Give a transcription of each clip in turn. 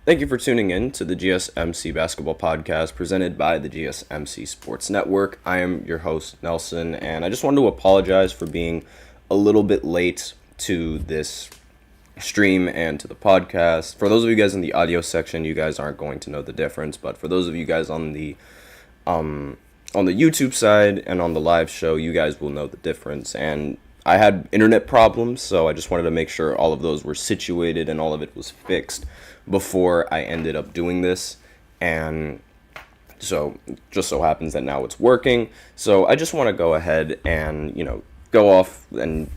Thank you for tuning in to the GSMC Basketball Podcast presented by the GSMC Sports Network. I am your host, Nelson, and I just wanted to apologize for being a little bit late to this stream and to the podcast. For those of you guys in the audio section, you guys aren't going to know the difference, but for those of you guys on the YouTube side and on the live show, you guys will know the difference. And I had internet problems, so I just wanted to make sure all of those were situated and all of it was fixed before I ended up doing this. And so just so happens that now it's working. So I just want to go ahead and, go off and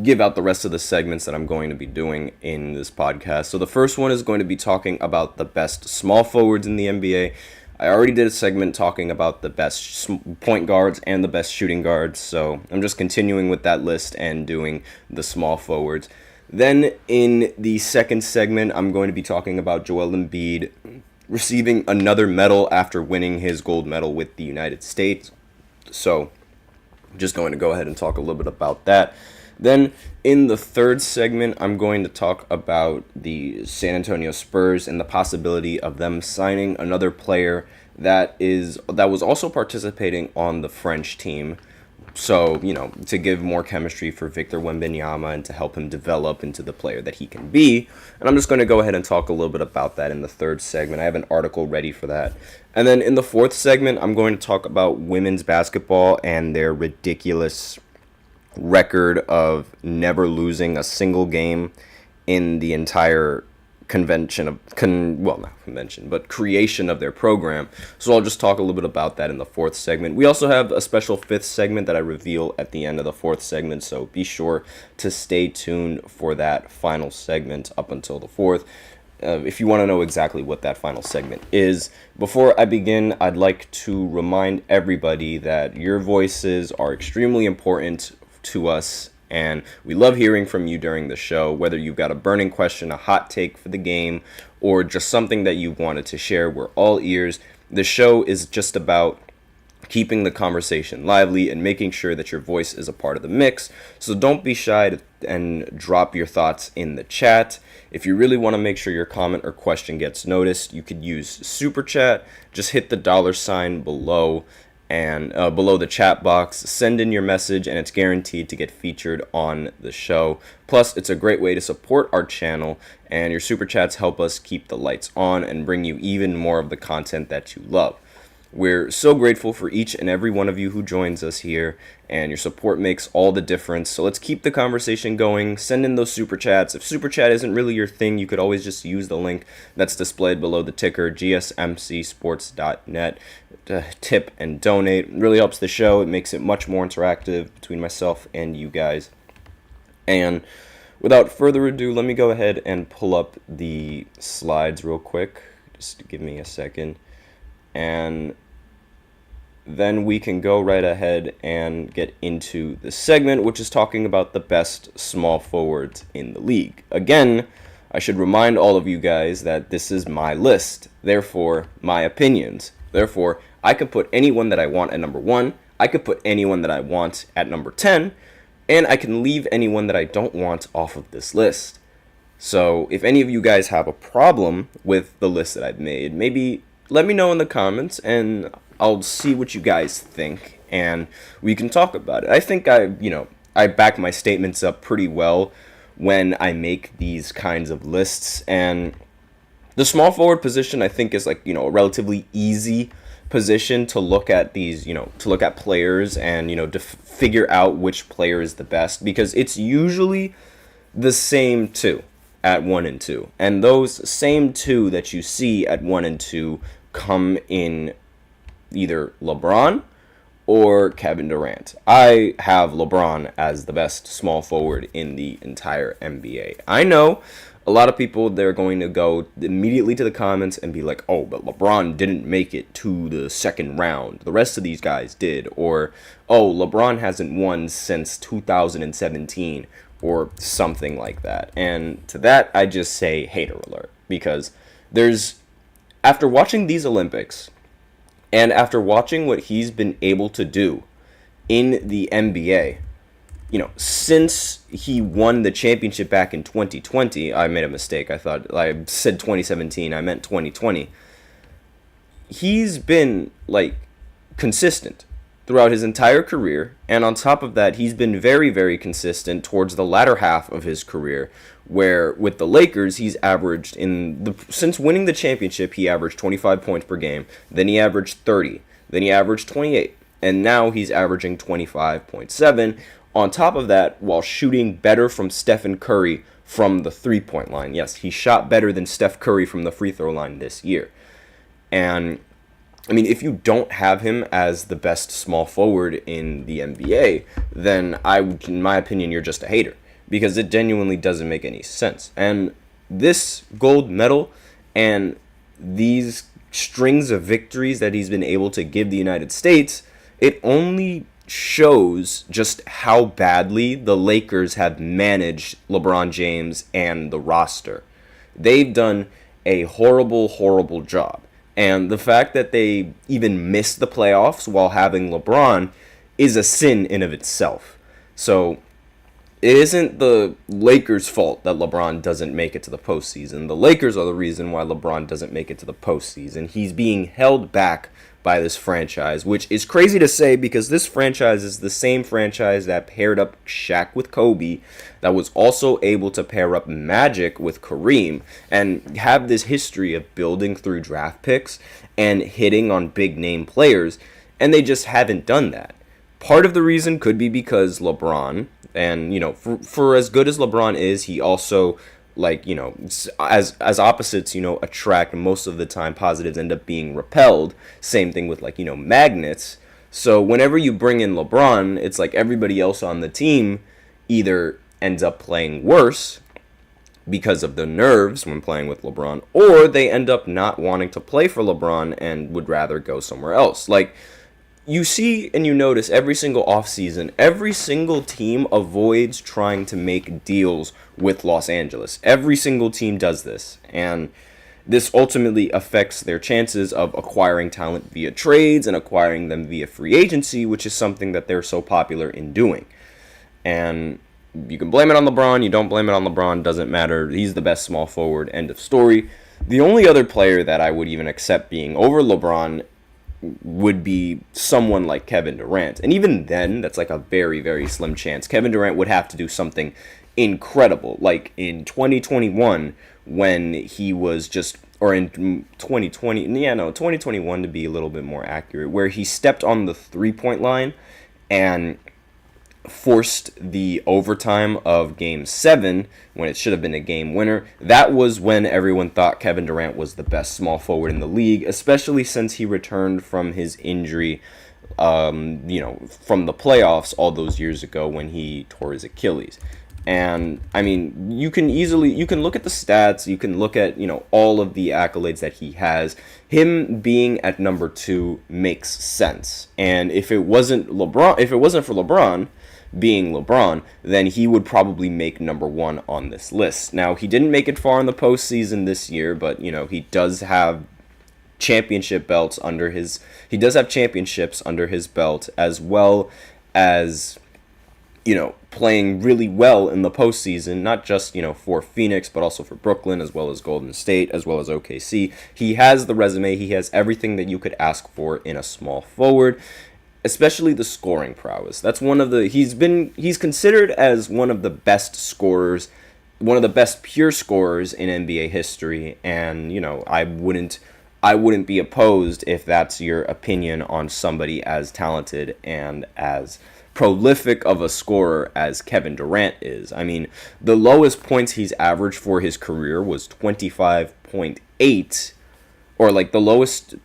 give out the rest of the segments that I'm going to be doing in this podcast. So the first one is going to be talking about the best small forwards in the NBA. I already did a segment talking about the best point guards and the best shooting guards, so I'm just continuing with that list and doing the small forwards. Then in the second segment, I'm going to be talking about Joel Embiid receiving another medal after winning his gold medal with the United States. So I'm just going to go ahead and talk a little bit about that. Then in the third segment, I'm going to talk about the San Antonio Spurs and the possibility of them signing another player that was also participating on the French team. So, to give more chemistry for Victor Wembanyama and to help him develop into the player that he can be. And I'm just going to go ahead and talk a little bit about that in the third segment. I have an article ready for that. And then in the fourth segment, I'm going to talk about women's basketball and their ridiculous record of never losing a single game in the entire creation of their program. So I'll just talk a little bit about that in the fourth segment. We also have a special fifth segment that I reveal at the end of the fourth segment, so be sure to stay tuned for that final segment up until the fourth. If you want to know exactly what that final segment is. Before I begin, I'd like to remind everybody that your voices are extremely important to us, and we love hearing from you during the show, whether you've got a burning question, a hot take for the game, or just something that you wanted to share. We're all ears. The show is just about keeping the conversation lively and making sure that your voice is a part of the mix. So don't be shy and drop your thoughts in the chat. If you really want to make sure your comment or question gets noticed, you could use Super Chat. Just hit the $ below and below the chat box, send in your message, and it's guaranteed to get featured on the show. Plus, it's a great way to support our channel, and your super chats help us keep the lights on and bring you even more of the content that you love. We're so grateful for each and every one of you who joins us here, and your support makes all the difference. So let's keep the conversation going. Send in those super chats. If super chat isn't really your thing, you could always just use the link that's displayed below the ticker, gsmcsports.net. Tip and donate. It really helps the show. It makes it much more interactive between myself and you guys. And without further ado, let me go ahead and pull up the slides real quick. Just give me a second. And then we can go right ahead and get into the segment, which is talking about the best small forwards in the league. Again, I should remind all of you guys that this is my list, therefore my opinions. Therefore, I could put anyone that I want at number 1, I could put anyone that I want at number 10, and I can leave anyone that I don't want off of this list. So if any of you guys have a problem with the list that I've made, maybe let me know in the comments and I'll see what you guys think and we can talk about it. I think I back my statements up pretty well when I make these kinds of lists, and the small forward position I think is a relatively easy position to look at to look at players and to figure out which player is the best, because it's usually the same two at 1 and 2, and those same two that you see at 1 and 2 come in either LeBron or Kevin Durant. I have LeBron as the best small forward in the entire NBA. I know a lot of people, they're going to go immediately to the comments and be like, oh, but LeBron didn't make it to the second round. The rest of these guys did. Or, oh, LeBron hasn't won since 2017 or something like that. And to that, I just say hater alert, because after watching these Olympics and after watching what he's been able to do in the NBA, since he won the championship back in 2020, I made a mistake. I said 2017. I meant 2020. He's been, consistent throughout his entire career. And on top of that, he's been very, very consistent towards the latter half of his career, where with the Lakers, he's averaged since winning the championship, he averaged 25 points per game. Then he averaged 30. Then he averaged 28. And now he's averaging 25.7. On top of that, while shooting better from Stephen Curry from the three-point line. Yes, he shot better than Steph Curry from the free throw line this year. And, if you don't have him as the best small forward in the NBA, then in my opinion, you're just a hater. Because it genuinely doesn't make any sense. And this gold medal and these strings of victories that he's been able to give the United States, it only shows just how badly the Lakers have managed LeBron James and the roster. They've done a horrible, horrible job. And the fact that they even missed the playoffs while having LeBron is a sin in of itself. So it isn't the Lakers' fault that LeBron doesn't make it to the postseason. The Lakers are the reason why LeBron doesn't make it to the postseason. He's being held back by this franchise, which is crazy to say because this franchise is the same franchise that paired up Shaq with Kobe, that was also able to pair up Magic with Kareem, and have this history of building through draft picks and hitting on big name players, and they just haven't done that. Part of the reason could be because LeBron, and for as good as LeBron is, he also as opposites, attract, most of the time positives end up being repelled. Same thing with magnets. So whenever you bring in LeBron, it's like everybody else on the team either ends up playing worse because of the nerves when playing with LeBron, or they end up not wanting to play for LeBron and would rather go somewhere else. You see and you notice every single offseason, every single team avoids trying to make deals with Los Angeles. Every single team does this. And this ultimately affects their chances of acquiring talent via trades and acquiring them via free agency, which is something that they're so popular in doing. And you can blame it on LeBron, you don't blame it on LeBron, doesn't matter. He's the best small forward, end of story. The only other player that I would even accept being over LeBron would be someone like Kevin Durant. And even then, that's a very, very slim chance. Kevin Durant would have to do something incredible. Like in 2021, when he was or in 2020, 2021 to be a little bit more accurate, where he stepped on the three-point line and forced the overtime of Game 7 when it should have been a game winner. That was when everyone thought Kevin Durant was the best small forward in the league, especially since he returned from his injury, from the playoffs all those years ago when he tore his Achilles. And you can look at the stats, you can look at all of the accolades that he has. Him being at number 2 makes sense. And if it wasn't for LeBron being LeBron, then he would probably make number 1 on this list. Now, he didn't make it far in the postseason this year, but he does have championship belts under his. He does have championships under his belt, as well as playing really well in the postseason, not just for Phoenix, but also for Brooklyn, as well as Golden State, as well as OKC. He has the resume. He has everything that you could ask for in a small forward, especially the scoring prowess. That's he's considered as one of the best scorers, one of the best pure scorers in NBA history, and I wouldn't be opposed if that's your opinion on somebody as talented and as prolific of a scorer as Kevin Durant is. The lowest points he's averaged for his career was 25.8, or the lowest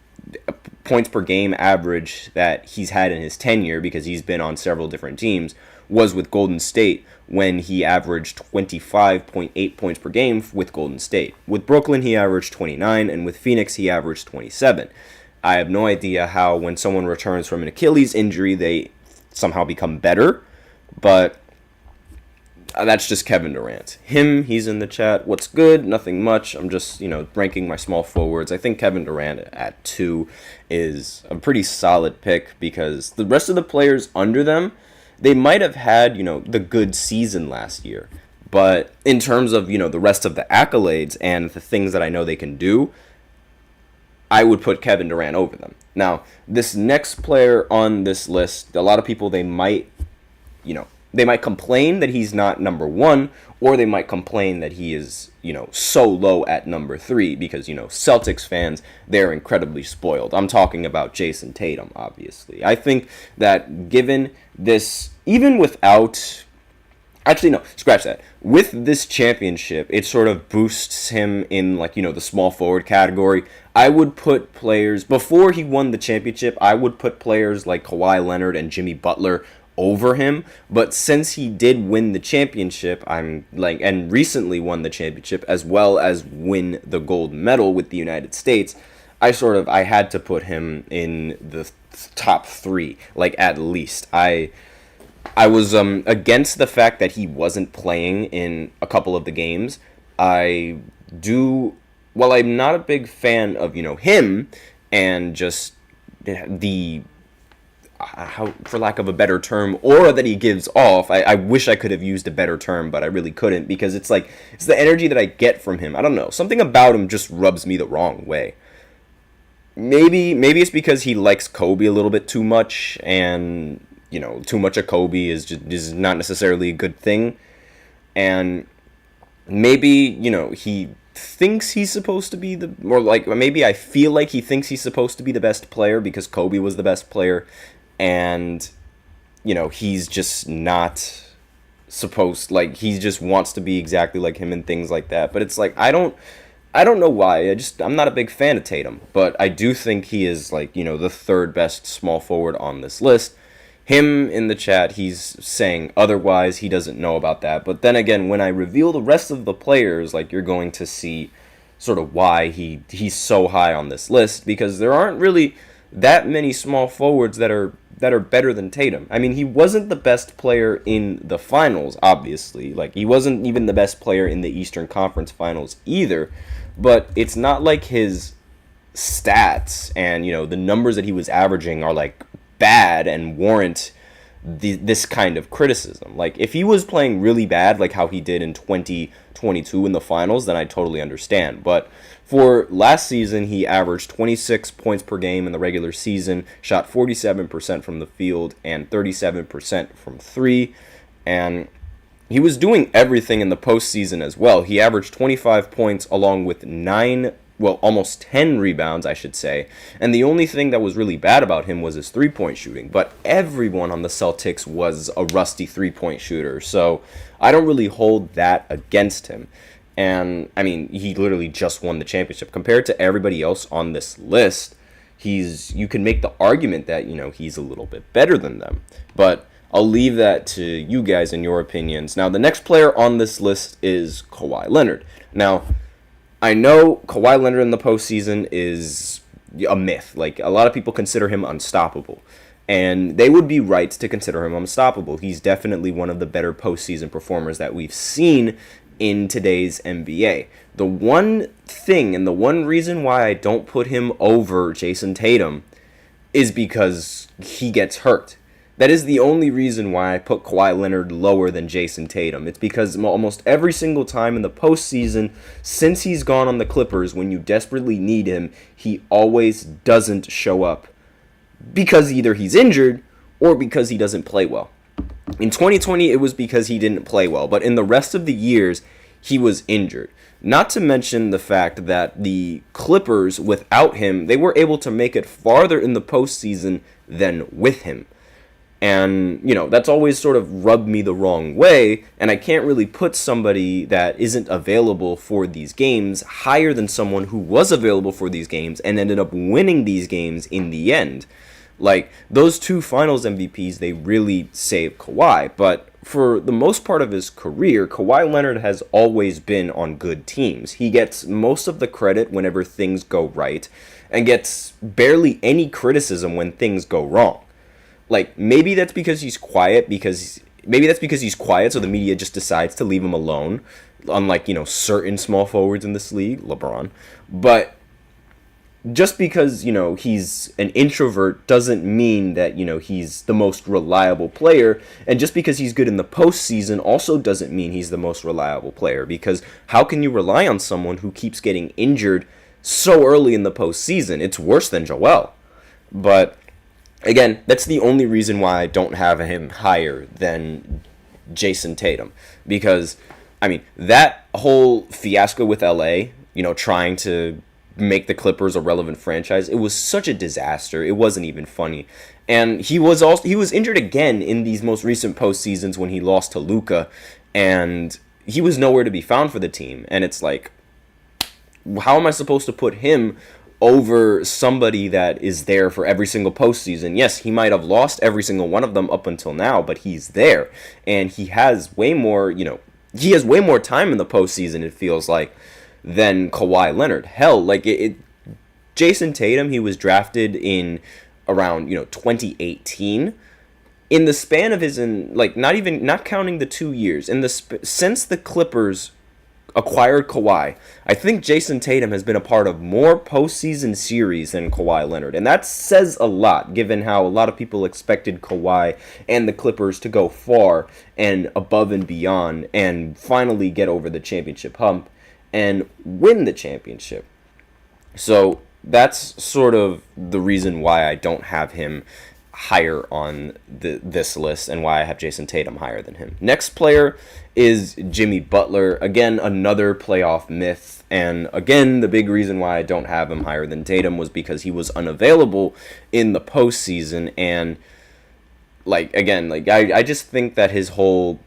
points per game average that he's had in his tenure, because he's been on several different teams, was with Golden State, when he averaged 25.8 points per game with Golden State. With Brooklyn, he averaged 29, and with Phoenix, he averaged 27. I have no idea how, when someone returns from an Achilles injury, they somehow become better, but that's just Kevin Durant. He's in the chat. What's good? Nothing much. I'm just, ranking my small forwards. I think Kevin Durant at 2 is a pretty solid pick, because the rest of the players under them, they might have had, the good season last year. But in terms of, the rest of the accolades and the things that I know they can do, I would put Kevin Durant over them. Now, this next player on this list, a lot of people, they might complain that he's not number one, or they might complain that he is, so low at number 3 because, Celtics fans, they're incredibly spoiled. I'm talking about Jason Tatum, obviously. I think that given this, even without... Actually, no, scratch that. With this championship, it sort of boosts him in, the small forward category. I would put players, before he won the championship, I would put players like Kawhi Leonard and Jimmy Butler over him. But since he did win the championship, and recently won the championship, as well as win the gold medal with the United States, I had to put him in the top 3, at least. I was against the fact that he wasn't playing in a couple of the games. While I'm not a big fan of, him and just the, for lack of a better term, aura that he gives off, I wish I could have used a better term, but I really couldn't, because it's the energy that I get from him. I don't know. Something about him just rubs me the wrong way. Maybe it's because he likes Kobe a little bit too much, and... too much of Kobe is not necessarily a good thing. And maybe, he thinks he's supposed to be maybe I feel like he thinks he's supposed to be the best player because Kobe was the best player. And, he's just not supposed, he just wants to be exactly like him and things like that. But it's I don't know why. I'm not a big fan of Tatum. But I do think he is, the third best small forward on this list. Him in the chat, he's saying otherwise. He doesn't know about that. But then again, when I reveal the rest of the players, you're going to see sort of why he's so high on this list, because there aren't really that many small forwards that are better than Tatum. I mean, he wasn't the best player in the finals, obviously. He wasn't even the best player in the Eastern Conference Finals either. But it's not like his stats and, the numbers that he was averaging are bad and warrant this kind of criticism. If he was playing really bad, how he did in 2022 in the finals, then I totally understand. But for last season, he averaged 26 points per game in the regular season, shot 47% from the field and 37% from 3, and he was doing everything in the postseason as well. He averaged 25 points along with almost 10 rebounds, I should say. And the only thing that was really bad about him was his three-point shooting. But everyone on the Celtics was a rusty three-point shooter. So I don't really hold that against him. And, I mean, he literally just won the championship. Compared to everybody else on this list, you can make the argument that, he's a little bit better than them. But I'll leave that to you guys and your opinions. Now, the next player on this list is Kawhi Leonard. Now, I know Kawhi Leonard in the postseason is a myth. A lot of people consider him unstoppable. And they would be right to consider him unstoppable. He's definitely one of the better postseason performers that we've seen in today's NBA. The one thing and the one reason why I don't put him over Jason Tatum is because he gets hurt. That is the only reason why I put Kawhi Leonard lower than Jason Tatum. It's because almost every single time in the postseason, since he's gone on the Clippers, when you desperately need him, he always doesn't show up. Because either he's injured or because he doesn't play well. In 2020, it was because he didn't play well. But in the rest of the years, he was injured. Not to mention the fact that the Clippers, without him, they were able to make it farther in the postseason than with him. And, that's always sort of rubbed me the wrong way, and I can't really put somebody that isn't available for these games higher than someone who was available for these games and ended up winning these games in the end. Those two finals MVPs, they really saved Kawhi, but for the most part of his career, Kawhi Leonard has always been on good teams. He gets most of the credit whenever things go right, and gets barely any criticism when things go wrong. Maybe that's because he's quiet, so the media just decides to leave him alone, unlike, certain small forwards in this league, LeBron. But just because, he's an introvert doesn't mean that, he's the most reliable player. And just because he's good in the postseason also doesn't mean he's the most reliable player. Because how can you rely on someone who keeps getting injured so early in the postseason? It's worse than Joel. But, again, that's the only reason why I don't have him higher than Jason Tatum. Because, that whole fiasco with LA, trying to make the Clippers a relevant franchise, it was such a disaster. It wasn't even funny. And he was injured again in these most recent postseasons when he lost to Luka, and he was nowhere to be found for the team. And it's like, how am I supposed to put him over somebody that is there for every single postseason? Yes, he might have lost every single one of them up until now, but he's there, and he has way more, he has way more time in the postseason, it feels like, than Kawhi Leonard. Hell, Jason Tatum, he was drafted in around, 2018. In the span of not counting the 2 years, since the Clippers acquired Kawhi, I think Jason Tatum has been a part of more postseason series than Kawhi Leonard. And that says a lot, given how a lot of people expected Kawhi and the Clippers to go far and above and beyond and finally get over the championship hump and win the championship. So that's sort of the reason why I don't have him higher on this list and why I have Jason Tatum higher than him. Next player is Jimmy Butler. Again, another playoff myth. And again, the big reason why I don't have him higher than Tatum was because he was unavailable in the postseason. And I just think that his whole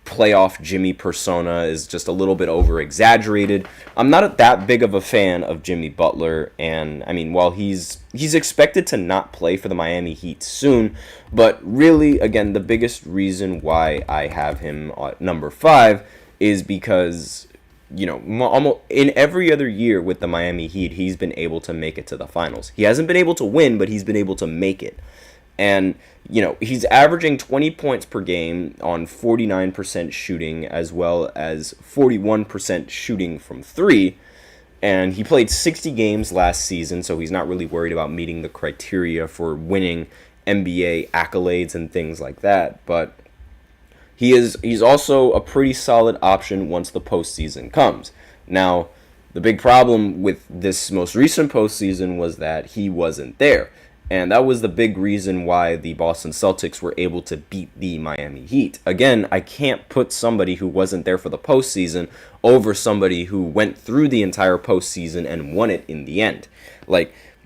playoff Jimmy persona is just a little bit over exaggerated. I'm not that big of a fan of Jimmy Butler, and while he's expected to not play for the Miami Heat soon, but really, again, the biggest reason why I have him at number 5 is because almost in every other year with the Miami Heat, he's been able to make it to the finals. He hasn't been able to win, but he's been able to make it. And, he's averaging 20 points per game on 49% shooting as well as 41% shooting from 3. And he played 60 games last season, so he's not really worried about meeting the criteria for winning NBA accolades and things like that. But he's also a pretty solid option once the postseason comes. Now, the big problem with this most recent postseason was that he wasn't there. And that was the big reason why the Boston Celtics were able to beat the Miami Heat. Again, I can't put somebody who wasn't there for the postseason over somebody who went through the entire postseason and won it in the end.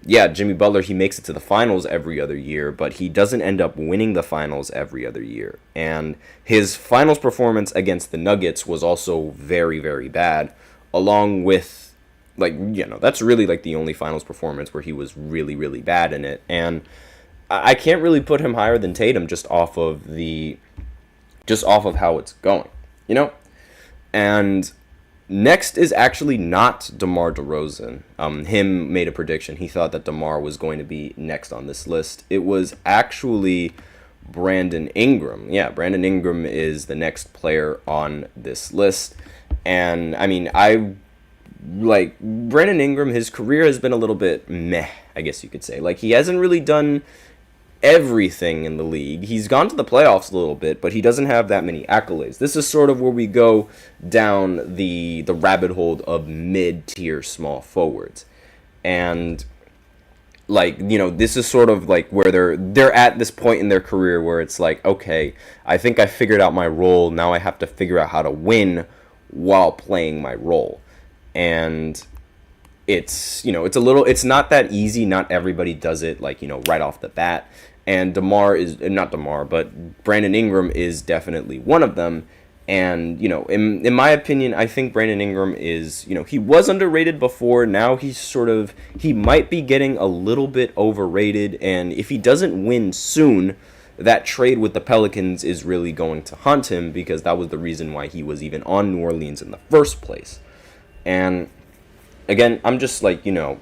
Jimmy Butler, he makes it to the finals every other year, but he doesn't end up winning the finals every other year. And his finals performance against the Nuggets was also very, very bad, along with that's really the only finals performance where he was really, really bad in it. And I can't really put him higher than Tatum just off of how it's going, And next is actually not DeMar DeRozan. Him made a prediction. He thought that DeMar was going to be next on this list. It was actually Brandon Ingram. Yeah, Brandon Ingram is the next player on this list. And Brandon Ingram, his career has been a little bit meh, I guess you could say. He hasn't really done everything in the league. He's gone to the playoffs a little bit, but he doesn't have that many accolades. This is sort of where we go down the rabbit hole of mid-tier small forwards. And, this is sort of where they're at this point in their career where it's okay, I think I figured out my role. Now I have to figure out how to win while playing my role. And it's not that easy. Not everybody does it right off the bat. And Brandon Ingram is definitely one of them. And, in my opinion, I think Brandon Ingram is, he was underrated before. Now he might be getting a little bit overrated. And if he doesn't win soon, that trade with the Pelicans is really going to haunt him, because that was the reason why he was even on New Orleans in the first place. And again, I'm just I'm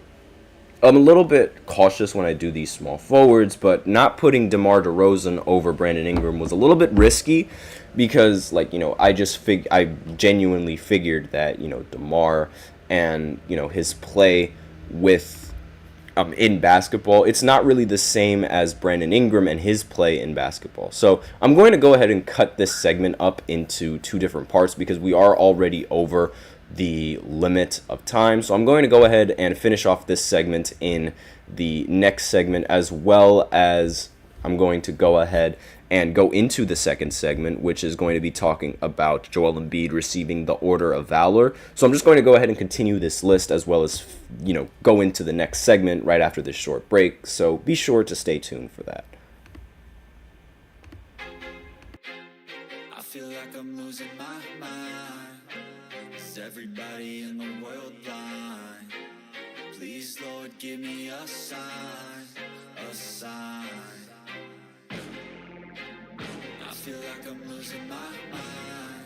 a little bit cautious when I do these small forwards, but not putting DeMar DeRozan over Brandon Ingram was a little bit risky, because I genuinely figured that DeMar and his play with in basketball, it's not really the same as Brandon Ingram and his play in basketball. So I'm going to go ahead and cut this segment up into two different parts because we are already over the limit of time. So I'm going to go ahead and finish off this segment in the next segment, as well as I'm going to go ahead and go into the second segment, which is going to be talking about Joel Embiid receiving the Order of Valor. So I'm just going to go ahead and continue this list, as well as, go into the next segment right after this short break. So be sure to stay tuned for that. I feel like I'm losing my mind. Is everybody in the world blind? Please, Lord, give me a sign, a sign. I feel like I'm losing my mind.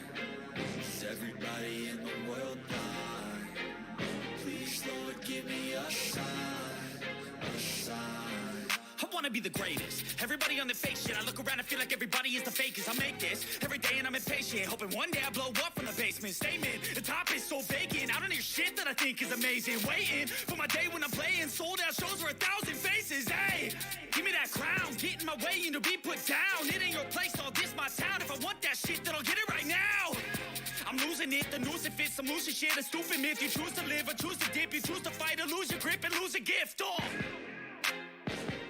Is everybody in the world blind? Please, Lord, give me a sign, a sign. I wanna be the greatest. Everybody on the fake shit. I look around and feel like everybody is the fakest. I make this every day and I'm impatient, hoping one day I blow up from the basement. Statement, the top is so vacant. I don't hear shit that I think is amazing. Waiting for my day when I'm playing sold out shows for 1,000 faces. Hey, give me that crown, get in my way and to be put down. It ain't your place, all this my town. If I want that shit, then I'll get it right now. I'm losing it, the noose it fits, I'm losing shit. A stupid myth, you choose to live or choose to dip. You choose to fight or lose your grip and lose a gift. Oh.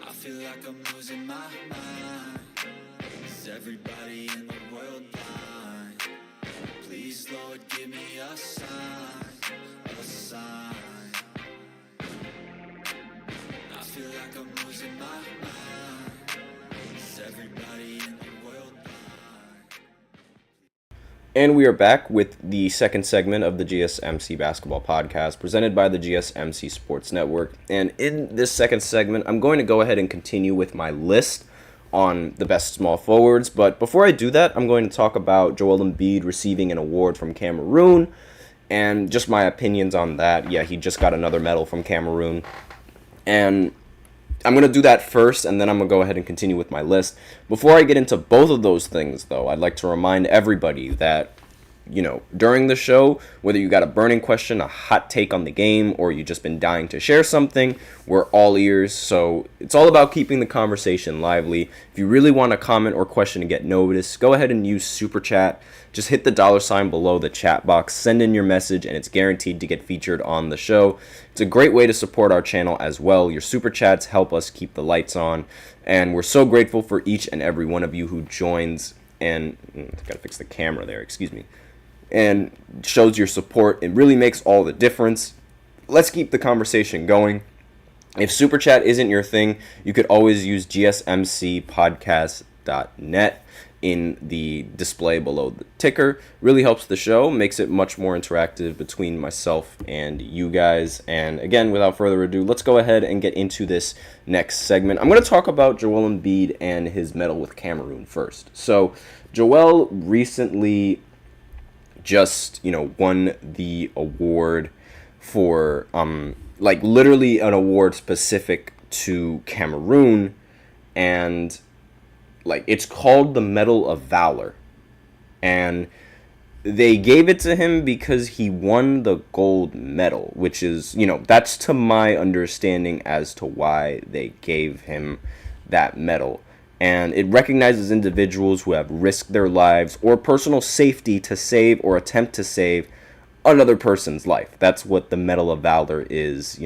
I feel like I'm losing my mind. Is everybody in the world blind? Please, Lord, give me a sign, a sign. I feel like I'm losing my mind. Is everybody in the world blind? And we are back with the second segment of the GSMC Basketball Podcast, presented by the GSMC Sports Network. And in this second segment, I'm going to go ahead and continue with my list on the best small forwards. But before I do that, I'm going to talk about Joel Embiid receiving an award from Cameroon and just my opinions on that. Yeah, he just got another medal from Cameroon. And I'm going to do that first, and then I'm going to go ahead and continue with my list. Before I get into both of those things, though, I'd like to remind everybody that, during the show, whether you got a burning question, a hot take on the game, or you just been dying to share something, we're all ears. So it's all about keeping the conversation lively. If you really want a comment or question to get noticed, go ahead and use Super Chat. Just hit the $ below the chat box, send in your message, and it's guaranteed to get featured on the show. It's a great way to support our channel as well. Your Super Chats help us keep the lights on, and we're so grateful for each and every one of you who joins and, gotta fix the camera there, excuse me, and shows your support. It really makes all the difference. Let's keep the conversation going. If Super Chat isn't your thing, you could always use gsmcpodcast.net in the display below the ticker. Really helps the show, makes it much more interactive between myself and you guys. And again, without further ado, let's go ahead and get into this next segment. I'm going to talk about Joel Embiid and his medal with Cameroon first. So Joel recently just, won the award for, literally an award specific to Cameroon, and, it's called the Medal of Valor, and they gave it to him because he won the gold medal, which is, that's to my understanding as to why they gave him that medal. And it recognizes individuals who have risked their lives or personal safety to save or attempt to save another person's life. That's what the Medal of Valor is,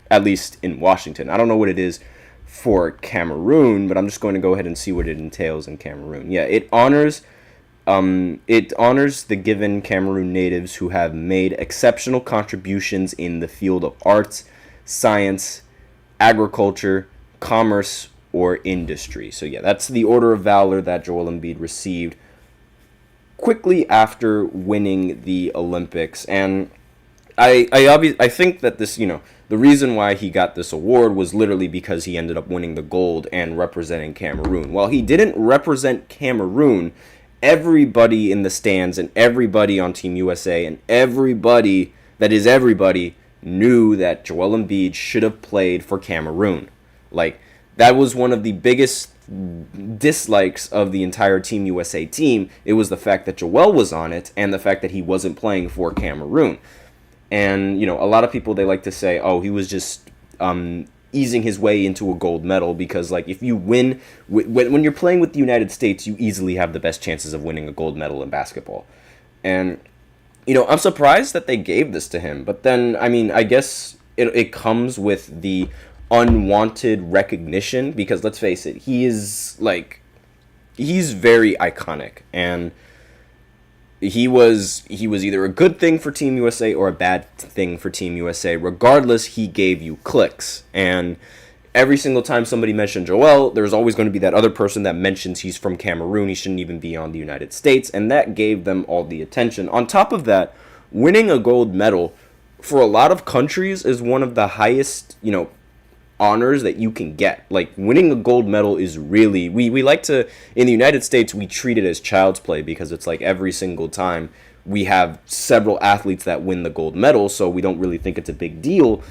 at least in Washington. I don't know what it is for Cameroon, but I'm just going to go ahead and see what it entails in Cameroon. Yeah, it honors the given Cameroon natives who have made exceptional contributions in the field of arts, science, agriculture, commerce, or industry. So yeah, that's the Order of Valor that Joel Embiid received quickly after winning the Olympics. And I think that this, the reason why he got this award was literally because he ended up winning the gold and representing Cameroon. While he didn't represent Cameroon, everybody in the stands and everybody on Team USA and everybody knew that Joel Embiid should have played for Cameroon. That was one of the biggest dislikes of the entire Team USA team. It was the fact that Joel was on it and the fact that he wasn't playing for Cameroon. And, a lot of people, they like to say, oh, he was just easing his way into a gold medal, because like if you win when you're playing with the United States, you easily have the best chances of winning a gold medal in basketball. And I'm surprised that they gave this to him, but then I mean, I guess it comes with the unwanted recognition, because let's face it, he's very iconic, and he was either a good thing for Team USA or a bad thing for Team USA. Regardless, he gave you clicks. And every single time somebody mentioned Joel, there's always going to be that other person that mentions he's from Cameroon, he shouldn't even be on the United States, and that gave them all the attention. On top of that, winning a gold medal for a lot of countries is one of the highest, honors that you can get. Like, winning a gold medal is really, we like to, in the United States, we treat it as child's play, because it's like every single time we have several athletes that win the gold medal, so we don't really think it's a big deal.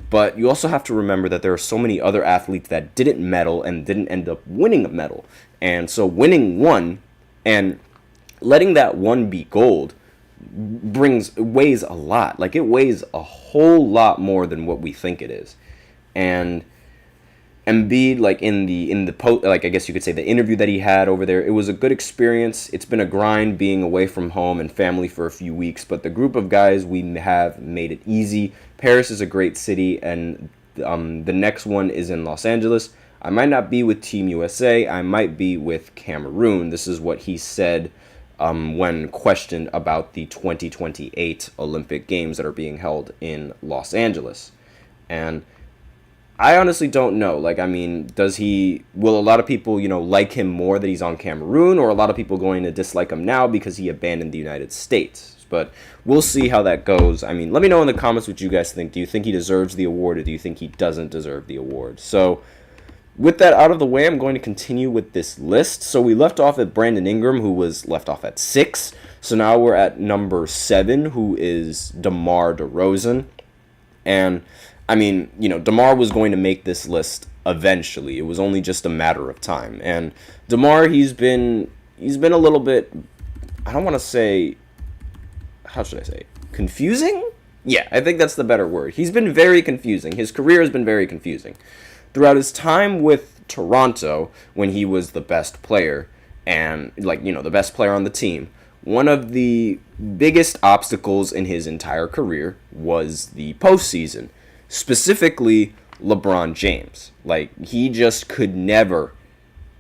But you also have to remember that there are so many other athletes that didn't medal and didn't end up winning a medal. And so winning one and letting that one be gold weighs a lot. Like, it weighs a whole lot more than what we think it is. And Embiid, like in the post, like I guess you could say the interview that he had over there, it was a good experience. It's been a grind being away from home and family for a few weeks, but the group of guys we have made it easy. Paris is a great city, and the next one is in Los Angeles. I might not be with Team USA. I might be with Cameroon. This is what he said when questioned about the 2028 Olympic Games that are being held in Los Angeles. And I honestly don't know. Like, I mean, will a lot of people, like him more that he's on Cameroon, or a lot of people going to dislike him now because he abandoned the United States? But we'll see how that goes. I mean, let me know in the comments what you guys think. Do you think he deserves the award, or do you think he doesn't deserve the award? So, with that out of the way, I'm going to continue with this list. So we left off at Brandon Ingram, who was left off at 6. So now we're at number 7, who is DeMar DeRozan. And I mean, DeMar was going to make this list eventually. It was only just a matter of time. And DeMar, he's been a little bit, I don't want to say, how should I say, confusing? Yeah, I think that's the better word. He's been very confusing. His career has been very confusing. Throughout his time with Toronto, when he was the best player, and the best player on the team, one of the biggest obstacles in his entire career was the postseason. Specifically, LeBron James. Like, he just could never,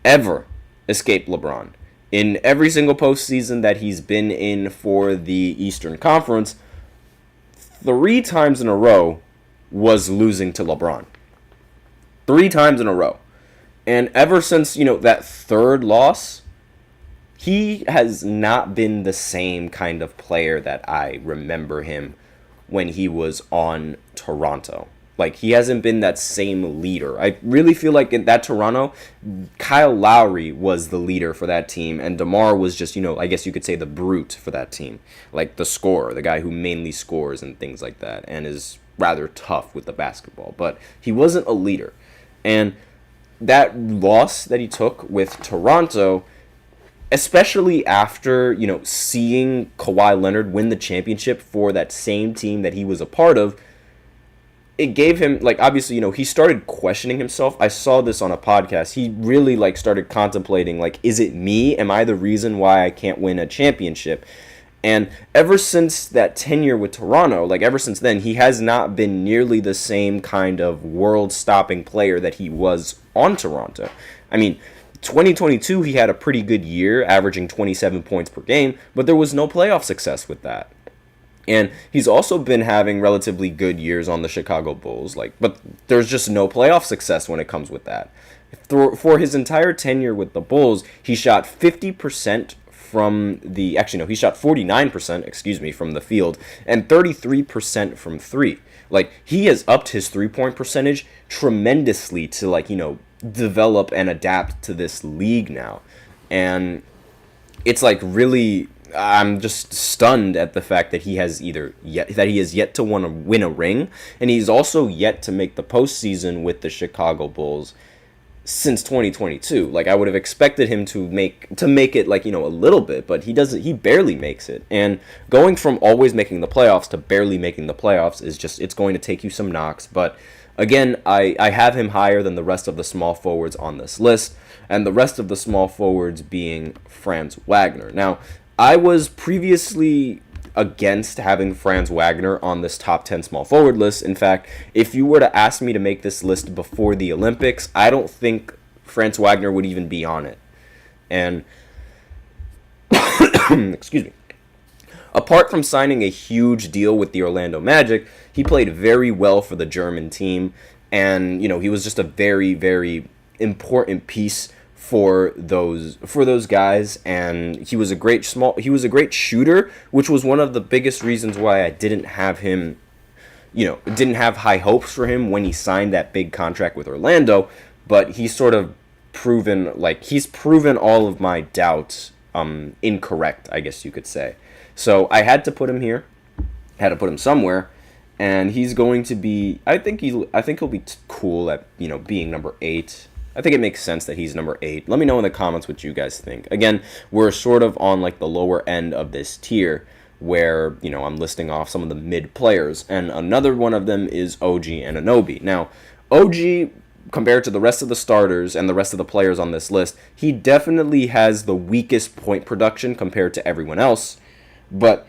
ever escape LeBron. In every single postseason that he's been in for the Eastern Conference, 3 times in a row was losing to LeBron. 3 times in a row. And ever since, that third loss, he has not been the same kind of player that I remember him when he was on Toronto. Like, he hasn't been that same leader. I really feel like in that Toronto, Kyle Lowry was the leader for that team, and DeMar was just, I guess you could say the brute for that team. Like, the scorer, the guy who mainly scores and things like that, and is rather tough with the basketball. But he wasn't a leader. And that loss that he took with Toronto, especially after, seeing Kawhi Leonard win the championship for that same team that he was a part of, it gave him, obviously, he started questioning himself. I saw this on a podcast. He really, started contemplating, is it me? Am I the reason why I can't win a championship? And ever since that tenure with Toronto, ever since then, he has not been nearly the same kind of world-stopping player that he was on Toronto. I mean, 2022, he had a pretty good year, averaging 27 points per game, but there was no playoff success with that. And he's also been having relatively good years on the Chicago Bulls, but there's just no playoff success when it comes with that. For his entire tenure with the Bulls, he shot 50% from he shot 49%, from the field, and 33% from 3. He has upped his 3-point percentage tremendously to, develop and adapt to this league now. And it's really, I'm just stunned at the fact that he has yet to win a ring, and he's also yet to make the postseason with the Chicago Bulls since 2022. I would have expected him to make it a little bit, but he barely makes it. And going from always making the playoffs to barely making the playoffs is it's going to take you some knocks. But Again, I have him higher than the rest of the small forwards on this list, and the rest of the small forwards being Franz Wagner. Now, I was previously against having Franz Wagner on this top 10 small forward list. In fact, if you were to ask me to make this list before the Olympics, I don't think Franz Wagner would even be on it. And, excuse me. Apart from signing a huge deal with the Orlando Magic, he played very well for the German team, and he was just a very, very important piece for those guys, and he was a great shooter, which was one of the biggest reasons why I didn't have him, didn't have high hopes for him when he signed that big contract with Orlando, but he's proven all of my doubts incorrect, I guess you could say. So I had to put him here, had to put him somewhere, and he's going to be. I think he'll be cool at being number 8. I think it makes sense that he's number 8. Let me know in the comments what you guys think. Again, we're sort of on like the lower end of this tier where I'm listing off some of the mid players, and another one of them is OG Anunoby. Now, OG, compared to the rest of the starters and the rest of the players on this list, he definitely has the weakest point production compared to everyone else. But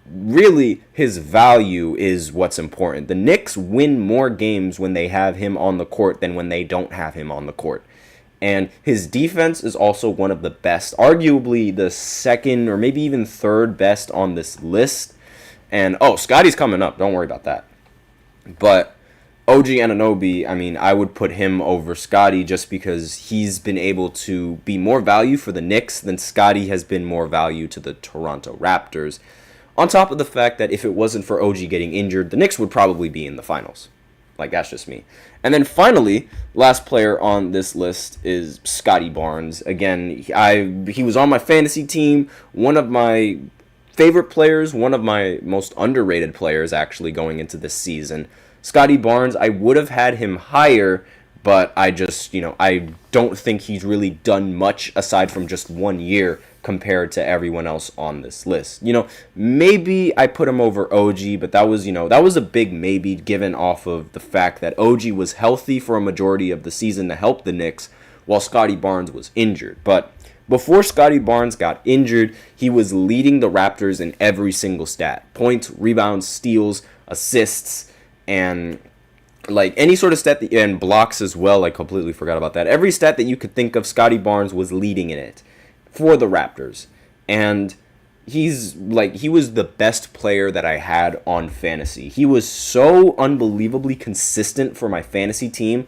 really, his value is what's important. The Knicks win more games when they have him on the court than when they don't have him on the court. And his defense is also one of the best, arguably the second or maybe even third best on this list. And, Scotty's coming up. Don't worry about that. But OG Anunoby, I would put him over Scotty just because he's been able to be more value for the Knicks than Scotty has been more value to the Toronto Raptors. On top of the fact that if it wasn't for OG getting injured, the Knicks would probably be in the finals. Like, that's just me. And then finally, last player on this list is Scotty Barnes. Again, he was on my fantasy team, one of my favorite players, one of my most underrated players actually going into this season. Scotty Barnes, I would have had him higher, but I just, I don't think he's really done much aside from just 1 year compared to everyone else on this list. Maybe I put him over OG, but that was a big maybe given off of the fact that OG was healthy for a majority of the season to help the Knicks while Scotty Barnes was injured. But before Scotty Barnes got injured, he was leading the Raptors in every single stat. Points, rebounds, steals, assists, and like any sort of stat and blocks as well. I completely forgot about that. Every stat that you could think of, Scotty Barnes was leading in it for the Raptors. And he was the best player that I had on fantasy. He was so unbelievably consistent for my fantasy team.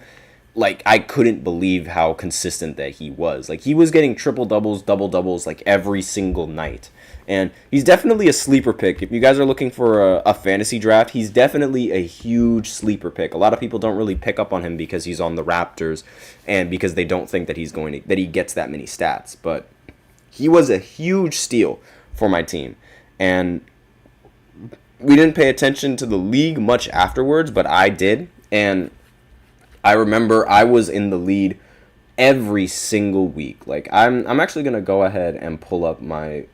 Like, I couldn't believe how consistent that he was. Like, he was getting triple-doubles, double-doubles, like, every single night. And he's definitely a sleeper pick. If you guys are looking for a fantasy draft, he's definitely a huge sleeper pick. A lot of people don't really pick up on him because he's on the Raptors and because they don't think that he gets that many stats. But he was a huge steal for my team. And we didn't pay attention to the league much afterwards, but I did. And I remember I was in the lead every single week. Like, I'm actually gonna go ahead and pull up my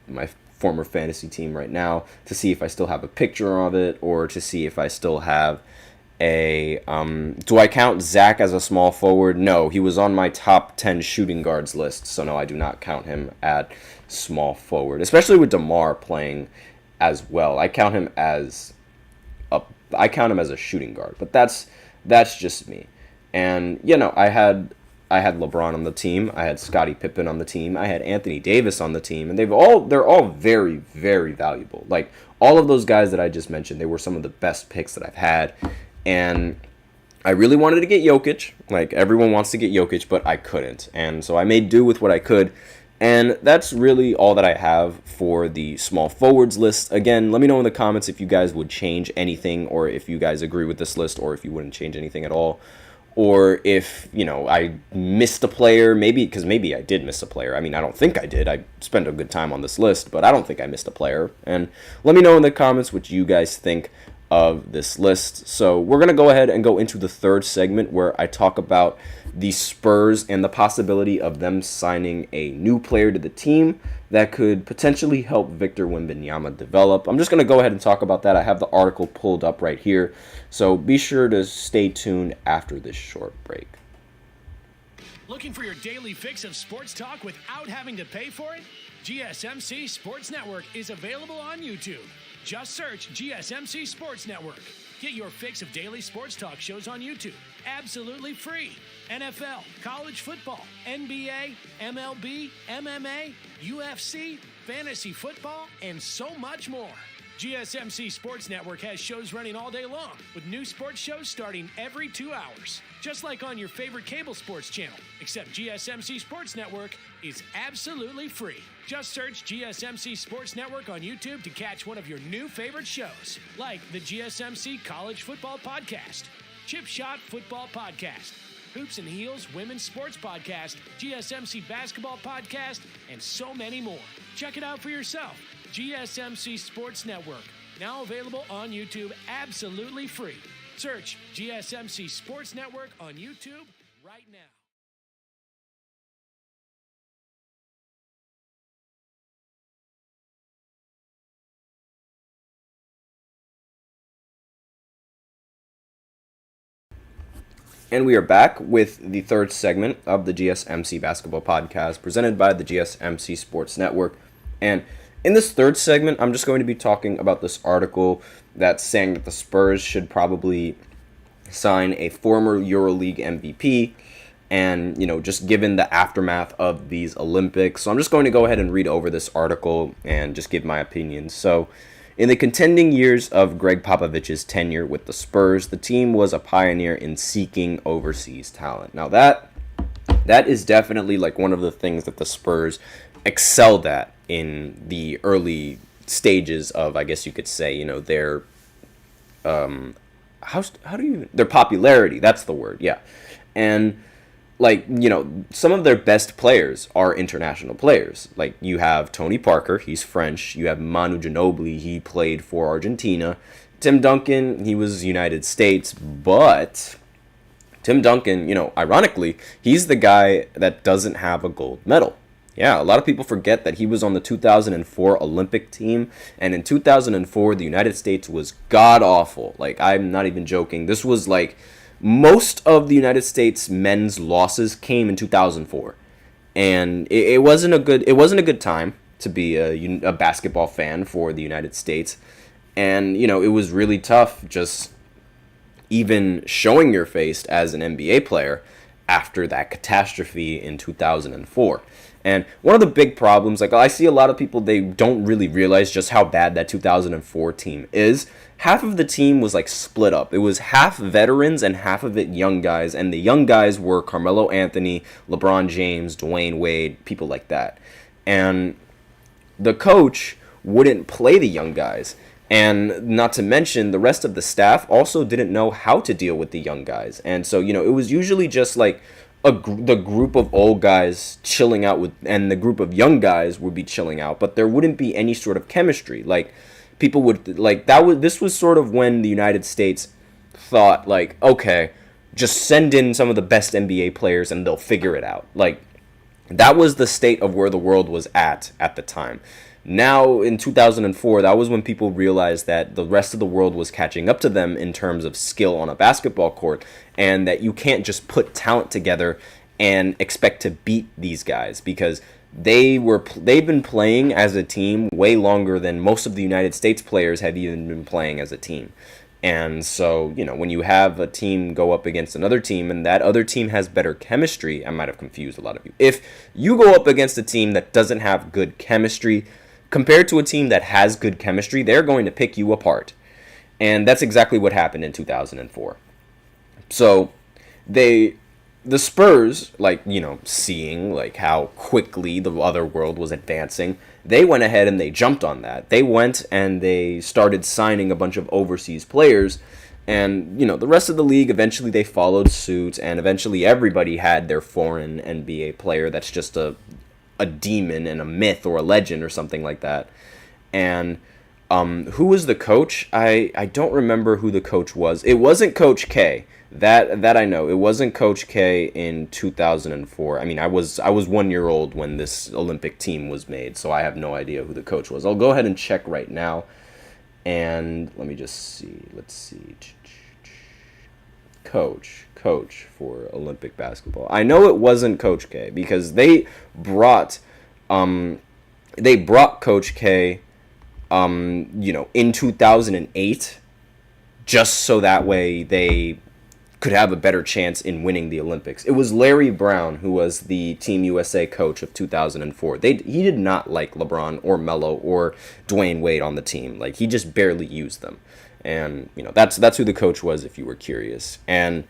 my former fantasy team right now to see if I still have a picture of it, or to see if I still have a do I count Zach as a small forward? No, he was on my top 10 shooting guards list, so no, I do not count him at small forward, especially with DeMar playing as well. I count him as a shooting guard, but that's just me. And I had LeBron on the team, I had Scottie Pippen on the team, I had Anthony Davis on the team, and they're all very, very valuable. Like, all of those guys that I just mentioned, they were some of the best picks that I've had. And I really wanted to get Jokic. Like, everyone wants to get Jokic, but I couldn't. And so I made do with what I could. And that's really all that I have for the small forwards list. Again, let me know in the comments if you guys would change anything, or if you guys agree with this list, or if you wouldn't change anything at all. Or if, I missed a player, because maybe I did miss a player. I don't think I did. I spent a good time on this list, but I don't think I missed a player. And let me know in the comments what you guys think of this list. So we're going to go ahead and go into the third segment where I talk about the Spurs and the possibility of them signing a new player to the team that could potentially help Victor Wembanyama develop. I'm just going to go ahead and talk about that. I have the article pulled up right here, so be sure to stay tuned after this short break. Looking for your daily fix of sports talk without having to pay for it? GSMC Sports Network is available on YouTube. Just search GSMC Sports Network. Get your fix of daily sports talk shows on YouTube, absolutely free. NFL, college football, NBA, MLB, MMA, UFC, fantasy football, and so much more. GSMC Sports Network has shows running all day long, with new sports shows starting every 2 hours. Just like on your favorite cable sports channel, except GSMC Sports Network is absolutely free. Just search GSMC Sports Network on YouTube to catch one of your new favorite shows, like the GSMC College Football Podcast, Chip Shot Football Podcast, Hoops and Heels Women's Sports Podcast, GSMC Basketball Podcast, and so many more. Check it out for yourself. GSMC Sports Network, now available on YouTube absolutely free. Search GSMC Sports Network on YouTube right now. And we are back with the third segment of the GSMC Basketball Podcast presented by the GSMC Sports Network. And in this third segment, I'm just going to be talking about this article that's saying that the Spurs should probably sign a former EuroLeague MVP and, just given the aftermath of these Olympics. So I'm just going to go ahead and read over this article and just give my opinion. So in the contending years of Greg Popovich's tenure with the Spurs, the team was a pioneer in seeking overseas talent. Now that is definitely like one of the things that the Spurs excelled at in the early stages of, I guess you could say, their their popularity. That's the word, yeah. And some of their best players are international players. Like, you have Tony Parker, he's French. You have Manu Ginobili, he played for Argentina. Tim Duncan, he was United States, but Tim Duncan, ironically, he's the guy that doesn't have a gold medal. Yeah, a lot of people forget that he was on the 2004 Olympic team, and in 2004, the United States was god-awful. Like, I'm not even joking. This was like, most of the United States men's losses came in 2004, and it wasn't a good time to be a basketball fan for the United States, and it was really tough just even showing your face as an NBA player after that catastrophe in 2004. And one of the big problems, like, I see a lot of people, they don't really realize just how bad that 2004 team is. Half of the team was, like, split up. It was half veterans and half of it young guys. And the young guys were Carmelo Anthony, LeBron James, Dwayne Wade, people like that. And the coach wouldn't play the young guys. And not to mention, the rest of the staff also didn't know how to deal with the young guys. And so, it was usually just, like, the group of old guys chilling out with, and the group of young guys would be chilling out, but there wouldn't be any sort of chemistry. Like, people would, like, this was sort of when the United States thought, like, okay, just send in some of the best NBA players and they'll figure it out. Like, that was the state of where the world was at the time. Now, in 2004, that was when people realized that the rest of the world was catching up to them in terms of skill on a basketball court, and that you can't just put talent together and expect to beat these guys, because they've been playing as a team way longer than most of the United States players have even been playing as a team. And so, when you have a team go up against another team and that other team has better chemistry, I might have confused a lot of you. If you go up against a team that doesn't have good chemistry, compared to a team that has good chemistry, they're going to pick you apart. And that's exactly what happened in 2004. So the Spurs, seeing how quickly the other world was advancing, they went ahead and they jumped on that. They went and they started signing a bunch of overseas players, and the rest of the league, eventually they followed suit, and eventually everybody had their foreign NBA player that's just a demon and a myth or a legend or something like that. And Who was the coach? I don't remember who the coach was. It wasn't Coach K. That I know. It wasn't Coach K in 2004. I mean, I was 1 year old when this Olympic team was made, so I have no idea who the coach was. I'll go ahead and check right now. And let me just see. Let's see. Coach for Olympic basketball. I know it wasn't Coach K because they brought Coach K in 2008 just so that way they could have a better chance in winning the Olympics. It was Larry Brown who was the Team USA coach of 2004. He did not like LeBron or Melo or Dwayne Wade on the team. Like, he just barely used them. And, that's who the coach was if you were curious. And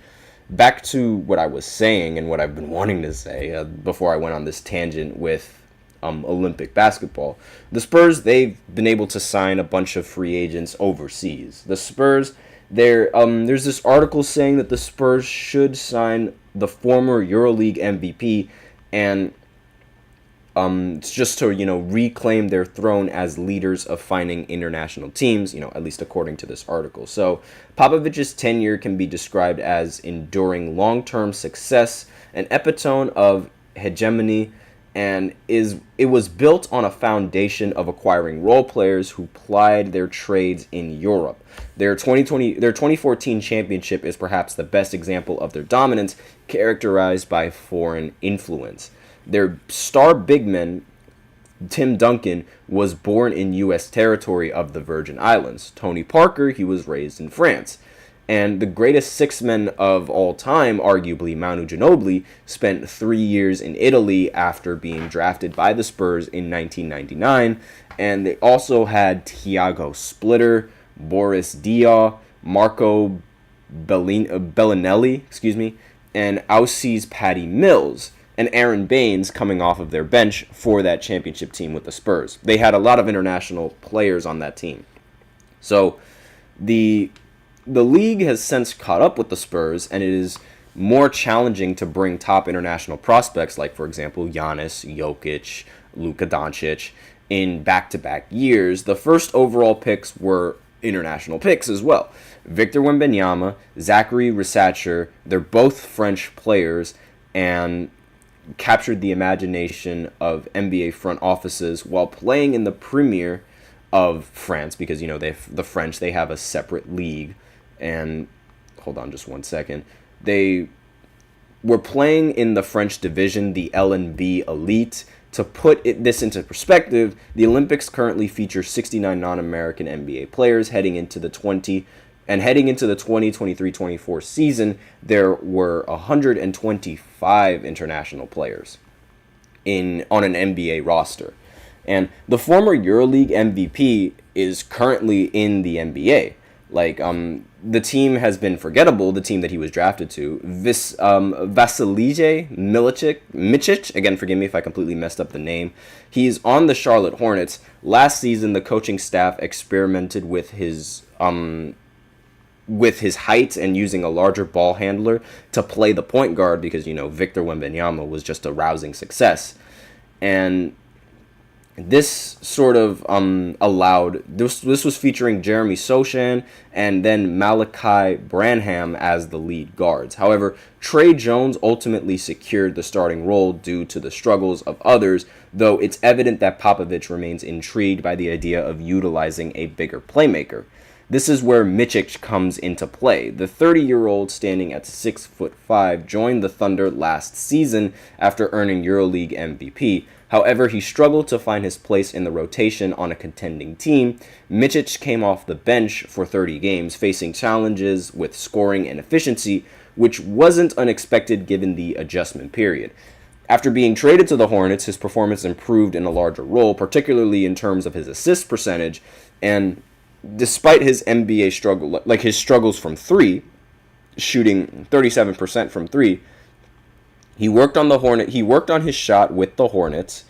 back to what I was saying and what I've been wanting to say before I went on this tangent with Olympic basketball. The Spurs, they've been able to sign a bunch of free agents overseas. The Spurs, there's this article saying that the Spurs should sign the former EuroLeague MVP, and it's just to reclaim their throne as leaders of finding international teams. At least according to this article. So Popovich's tenure can be described as enduring long-term success, an epitome of hegemony, and it was built on a foundation of acquiring role players who plied their trades in Europe. Their 2014 championship is perhaps the best example of their dominance, characterized by foreign influence. Their star big man, Tim Duncan, was born in U.S. territory of the Virgin Islands. Tony Parker, he was raised in France. And the greatest six men of all time, arguably Manu Ginobili, spent 3 years in Italy after being drafted by the Spurs in 1999. And they also had Thiago Splitter, Boris Diaw, Marco Bellinelli, and Aussies Patty Mills, and Aaron Baines coming off of their bench for that championship team with the Spurs. They had a lot of international players on that team. So the league has since caught up with the Spurs, and it is more challenging to bring top international prospects like, for example, Giannis, Jokic, Luka Doncic in back-to-back years. The first overall picks were international picks as well. Victor Wembanyama, Zachary Risacher, they're both French players and captured the imagination of NBA front offices while playing in the Premier of France because, the French, they have a separate league. And hold on just 1 second. They were playing in the French division, the LNB Elite. To put this into perspective, the Olympics currently feature 69 non-American NBA players heading into the 2023-24 season. There were 125 international players on an NBA roster. And the former EuroLeague MVP is currently in the NBA. The team has been forgettable, the team that he was drafted to. Vasilije Micic, again, forgive me if I completely messed up the name. He's on the Charlotte Hornets. Last season, the coaching staff experimented with his height and using a larger ball handler to play the point guard because, Victor Wembanyama was just a rousing success. And this sort of allowed, this was featuring Jeremy Sochan and then Malachi Branham as the lead guards. However, Trey Jones ultimately secured the starting role due to the struggles of others, though it's evident that Popovich remains intrigued by the idea of utilizing a bigger playmaker. This is where Micic comes into play. The 30-year-old, standing at 6'5", joined the Thunder last season after earning EuroLeague MVP. However, he struggled to find his place in the rotation on a contending team. Micic came off the bench for 30 games, facing challenges with scoring and efficiency, which wasn't unexpected given the adjustment period. After being traded to the Hornets, his performance improved in a larger role, particularly in terms of his assist percentage, and despite his NBA struggle, like his struggles from three, shooting 37% from three, he worked on his shot with the Hornets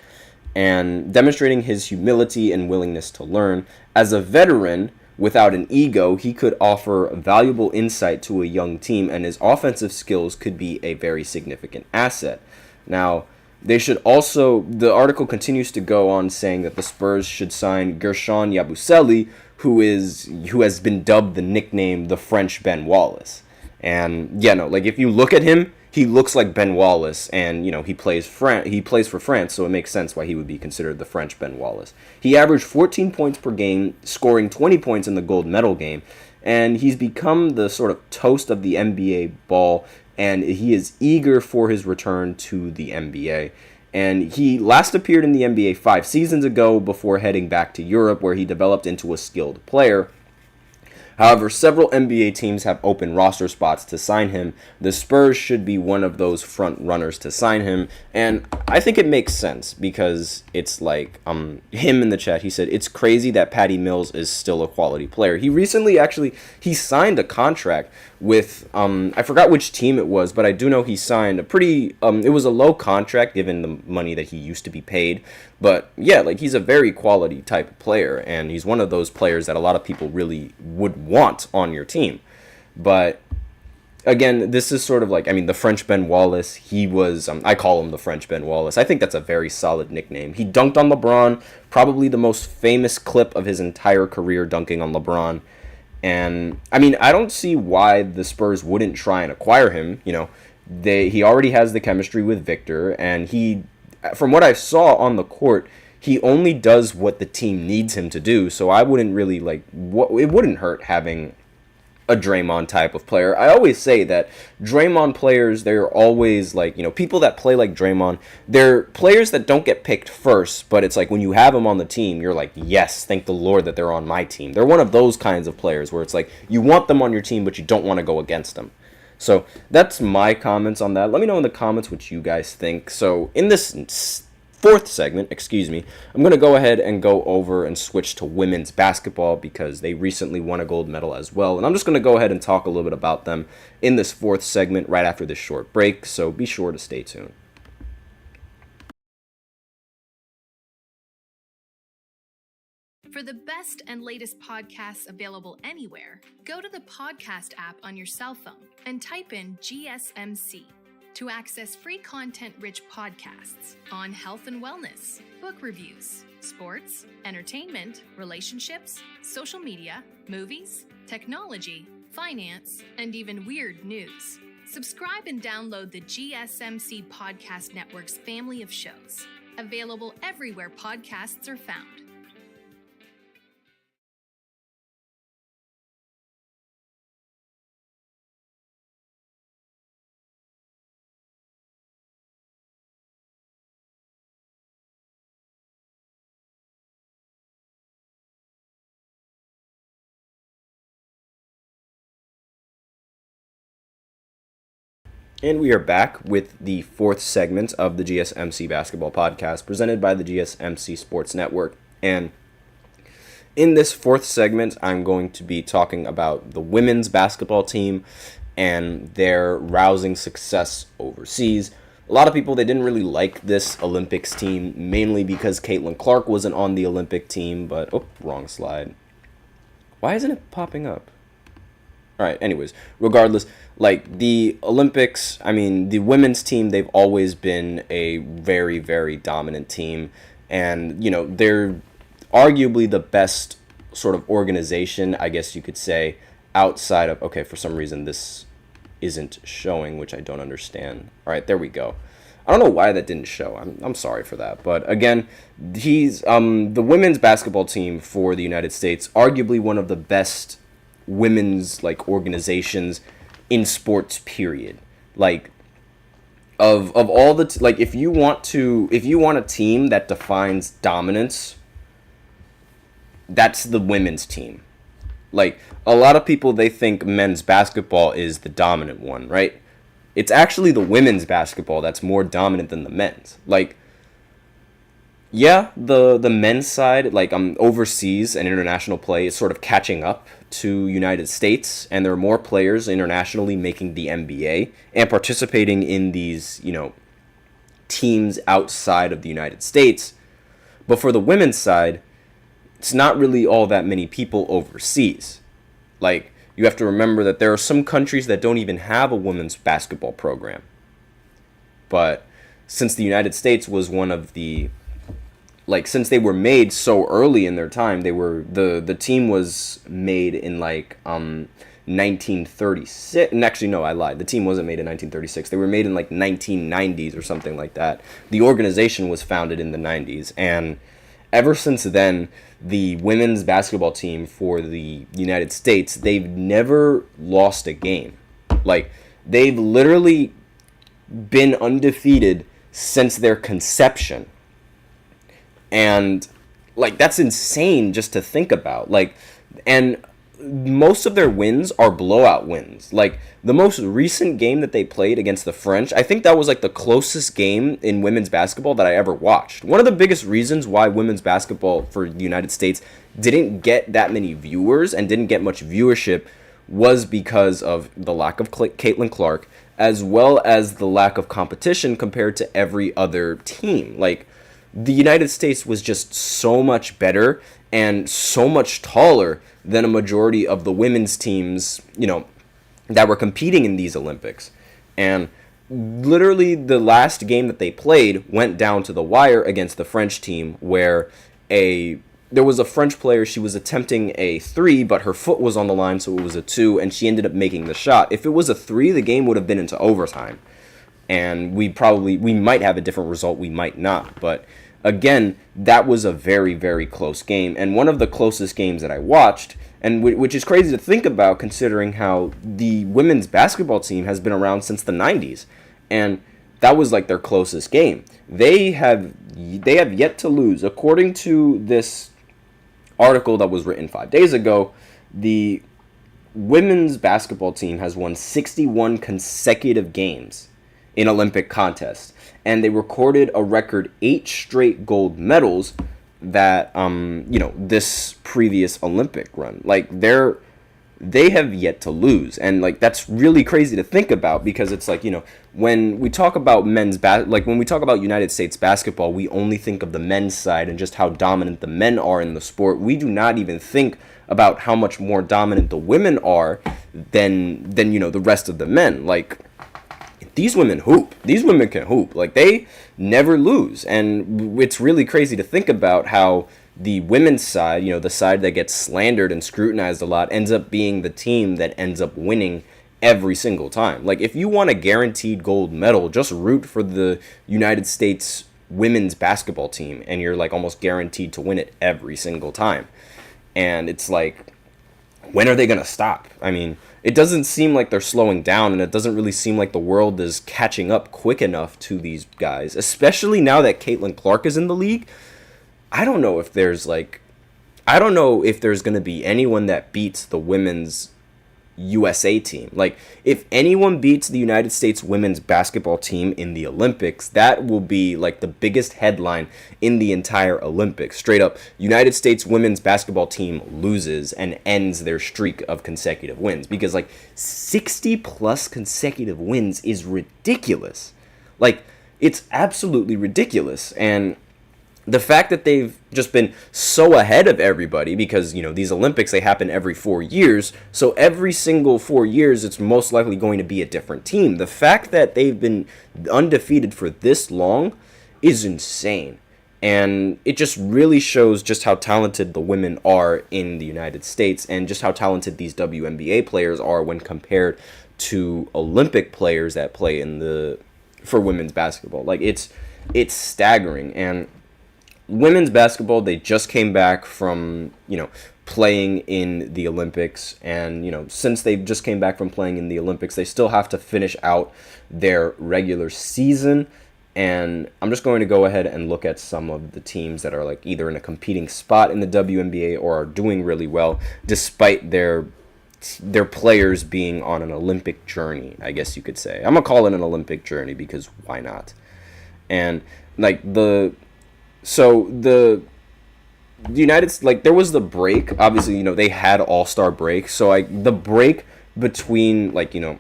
and demonstrating his humility and willingness to learn. As a veteran without an ego, he could offer valuable insight to a young team, and his offensive skills could be a very significant asset. Now, They should also, the article continues to go on saying that the Spurs should sign Gershon Yabusele, who has been dubbed the nickname the French Ben Wallace. And yeah, no, like if you look at him, he looks like Ben Wallace, and he plays for France, so it makes sense why he would be considered the French Ben Wallace. He averaged 14 points per game, scoring 20 points in the gold medal game, and he's become the sort of toast of the NBA ball, and he is eager for his return to the NBA. And he last appeared in the NBA 5 seasons ago before heading back to Europe, where he developed into a skilled player. However, several NBA teams have open roster spots to sign him. The Spurs should be one of those front runners to sign him, and I think it makes sense because it's like him in the chat. He said it's crazy that Patty Mills is still a quality player. He recently he signed a contract with I forgot which team it was, but I do know he signed a pretty it was a low contract given the money that he used to be paid. But yeah, like he's a very quality type of player, and he's one of those players that a lot of people really would want on your team. But again, this is sort of like, the French Ben Wallace, he was, I call him the French Ben Wallace. I think that's a very solid nickname. He dunked on LeBron, probably the most famous clip of his entire career, dunking on LeBron. And I don't see why the Spurs wouldn't try and acquire him. He already has the chemistry with Victor, and from what I saw on the court, he only does what the team needs him to do. So I wouldn't really it wouldn't hurt having a Draymond type of player. I always say that Draymond players, they're always people that play like Draymond, they're players that don't get picked first, but it's like when you have them on the team, you're like, yes, thank the Lord that they're on my team. They're one of those kinds of players where it's like you want them on your team, but you don't want to go against them. So that's my comments on that. Let me know in the comments what you guys think. So in this fourth segment, I'm going to go ahead and go over and switch to women's basketball because they recently won a gold medal as well. And I'm just going to go ahead and talk a little bit about them in this fourth segment right after this short break. So be sure to stay tuned. For the best and latest podcasts available anywhere, go to the podcast app on your cell phone and type in GSMC to access free content-rich podcasts on health and wellness, book reviews, sports, entertainment, relationships, social media, movies, technology, finance, and even weird news. Subscribe and download the GSMC Podcast Network's family of shows, available everywhere podcasts are found. And we are back with the fourth segment of the GSMC Basketball Podcast presented by the GSMC Sports Network. And in this fourth segment, I'm going to be talking about the women's basketball team and their rousing success overseas. A lot of people, they didn't really like this Olympics team, mainly because Caitlin Clark wasn't on the Olympic team, but, wrong slide. Why isn't it popping up? All right, anyways, regardless, the Olympics, the women's team, they've always been a very, very dominant team. And, they're arguably the best sort of organization, I guess you could say, outside of, okay, for some reason this isn't showing, which I don't understand. All right, there we go. I don't know why that didn't show. I'm sorry for that. But again, he's the women's basketball team for the United States, arguably one of the best women's organizations in sports, period. Of all the if you want a team that defines dominance, that's the women's team. A lot of people, they think men's basketball is the dominant one, right? It's actually the women's basketball that's more dominant than the men's. Yeah, the men's side, overseas and international play is sort of catching up to United States, and there are more players internationally making the NBA and participating in these, teams outside of the United States. But for the women's side, it's not really all that many people overseas. You have to remember that there are some countries that don't even have a women's basketball program. But since the United States was one of the, like, since they were made so early in their time, the team was made in 1936. And actually, no, I lied. The team wasn't made in 1936. They were made in 1990s or something like that. The organization was founded in the 90s, and ever since then, the women's basketball team for the United States, they've never lost a game. Like, they've literally been undefeated since their conception. And, that's insane just to think about. And most of their wins are blowout wins. The most recent game that they played against the French, I think that was the closest game in women's basketball that I ever watched. One of the biggest reasons why women's basketball for the United States didn't get that many viewers and didn't get much viewership was because of the lack of Caitlin Clark, as well as the lack of competition compared to every other team. The United States was just so much better and so much taller than a majority of the women's teams, that were competing in these Olympics. And literally the last game that they played went down to the wire against the French team, where there was a French player, she was attempting a 3, but her foot was on the line, so it was a 2, and she ended up making the shot. If it was a 3, the game would have been into overtime. And we might have a different result, we might not. But again, that was a very, very close game, and one of the closest games that I watched, and which is crazy to think about considering how the women's basketball team has been around since the 90s, and that was their closest game. They have yet to lose. According to this article that was written 5 days ago, the women's basketball team has won 61 consecutive games in Olympic contests, and they recorded a record 8 straight gold medals that this previous Olympic run. They have yet to lose, and that's really crazy to think about, because it's when we talk about when we talk about United States basketball, we only think of the men's side and just how dominant the men are in the sport. We do not even think about how much more dominant the women are than the rest of the men. These women hoop. These women can hoop. They never lose. And it's really crazy to think about how the women's side, the side that gets slandered and scrutinized a lot, ends up being the team that ends up winning every single time. If you want a guaranteed gold medal, just root for the United States women's basketball team, and you're almost guaranteed to win it every single time. And it's when are they going to stop? I mean, it doesn't seem like they're slowing down, and it doesn't really seem like the world is catching up quick enough to these guys, especially now that Caitlin Clark is in the league. I don't know if there's going to be anyone that beats the women's USA team. If anyone beats the United States women's basketball team in the Olympics, that will be the biggest headline in the entire Olympics. Straight up, United States women's basketball team loses and ends their streak of consecutive wins, because 60 plus consecutive wins is ridiculous. It's absolutely ridiculous. And the fact that they've just been so ahead of everybody, because, these Olympics, they happen every 4 years. So every single 4 years, it's most likely going to be a different team. The fact that they've been undefeated for this long is insane. And it just really shows just how talented the women are in the United States, and just how talented these WNBA players are when compared to Olympic players that play for women's basketball. It's staggering. And women's basketball, they just came back from, playing in the Olympics. And, since they just came back from playing in the Olympics, they still have to finish out their regular season. And I'm just going to go ahead and look at some of the teams that are either in a competing spot in the WNBA or are doing really well, despite their players being on an Olympic journey, I guess you could say. I'm going to call it an Olympic journey, because why not? And the United, there was the break, obviously, they had All-Star break, so the break between the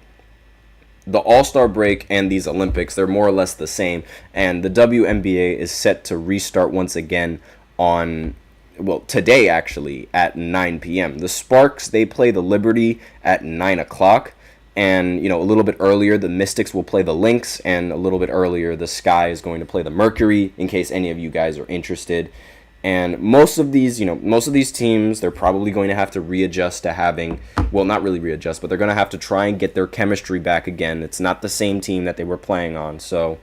All-Star break and these Olympics, they're more or less the same, and the WNBA is set to restart once again today actually at 9 p.m. The Sparks, they play the Liberty at 9 o'clock, And, a little bit earlier, the Mystics will play the Lynx, and a little bit earlier, the Sky is going to play the Mercury, in case any of you guys are interested. And most of these teams, they're probably going to have to readjust to having, well, not really readjust, but they're going to have to try and get their chemistry back again. It's not the same team that they were playing on. So